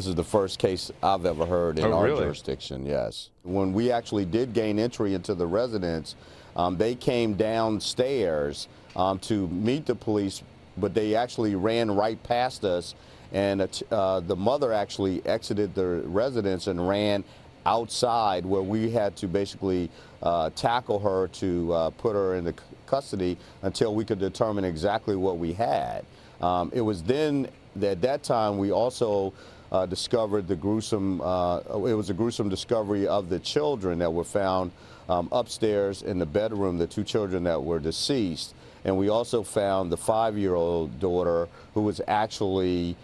This is the first case I've ever heard in our jurisdiction, yes. When we actually did gain entry into the residence, they came downstairs to meet the police, but they actually ran right past us, and the mother actually exited the residence and ran outside, where we had to basically tackle her to put her into custody until we could determine exactly what we had. It was then at that time we also discovered the gruesome, it was a gruesome discovery of the children that were found upstairs in the bedroom, the two children that were deceased. And we also found the 5-year-old daughter who was actually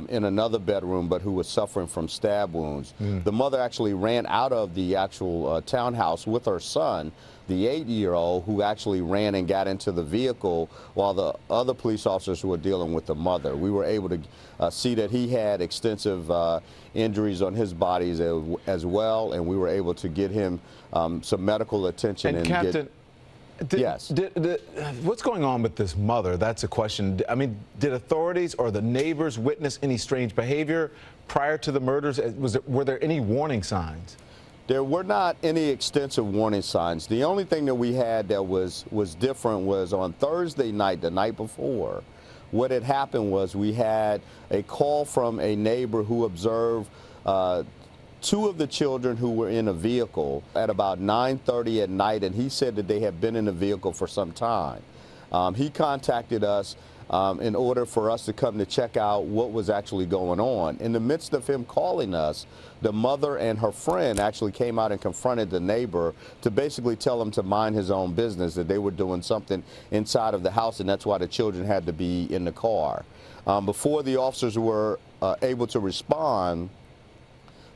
in another bedroom, but who was suffering from stab wounds. The mother actually ran out of the actual townhouse with her son, the 8-year-old, who actually ran and got into the vehicle while the other police officers were dealing with the mother. We were able to see that he had extensive injuries on his body as well, and we were able to get him some medical attention. And Captain, yes. What's going on with this mother? That's a question. I mean, did authorities or the neighbors witness any strange behavior prior to the murders? Were there any warning signs? There were not any extensive warning signs. The only thing that we had that was different was on Thursday night, the night before. What had happened was we had a call from a neighbor who observed two of the children who were in a vehicle at about 9:30 at night, and he said that they had been in the vehicle for some time. He contacted us in order for us to come to check out what was actually going on. In the midst of him calling us, the mother and her friend actually came out and confronted the neighbor to basically tell him to mind his own business, that they were doing something inside of the house, and that's why the children had to be in the car. Before the officers were able to respond,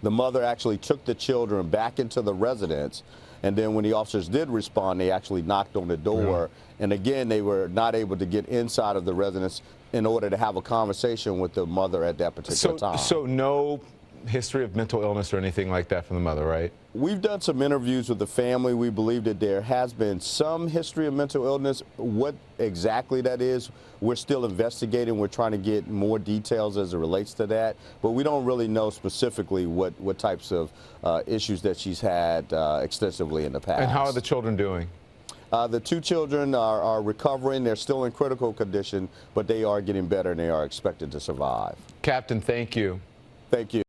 the mother actually took the children back into the residence, and then when the officers did respond, they actually knocked on the door. And again, they were not able to get inside of the residence in order to have a conversation with the mother at that particular time. So no history of mental illness or anything like that from the mother, right? We've done some interviews with the family. We believe that there has been some history of mental illness. What exactly that is, we're still investigating. We're trying to get more details as it relates to that. But we don't really know specifically what types of issues that she's had extensively in the past. And how are the children doing? The two children are recovering. They're still in critical condition, but they are getting better and they are expected to survive. Captain, thank you. Thank you.